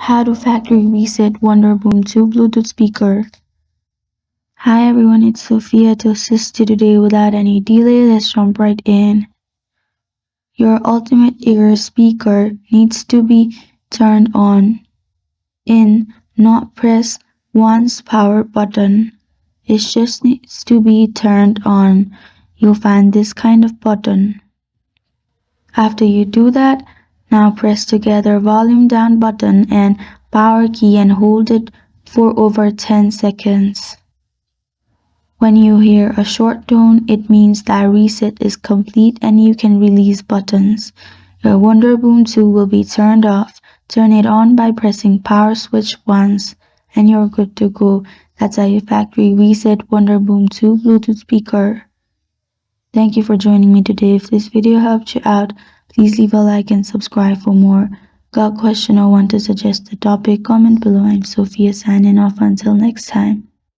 How to factory reset Wonderboom 2 Bluetooth speaker. Hi everyone, it's Sophia to assist you today without any delay. Let's jump right in. Your ultimate ear speaker needs to be turned on. Not press one's power button. It just needs to be turned on. You'll find this kind of button. After you do that, now press together volume down button and power key and hold it for over 10 seconds. When you hear a short tone, it means that reset is complete and you can release buttons. Your Wonderboom 2 will be turned off. Turn it on by pressing power switch once and you're good to go. That's how you factory reset Wonderboom 2 Bluetooth speaker. Thank you for joining me today. If this video helped you out, please leave a like and subscribe for more. Got a question or want to suggest a topic? Comment below. I'm Sophia signing off until next time.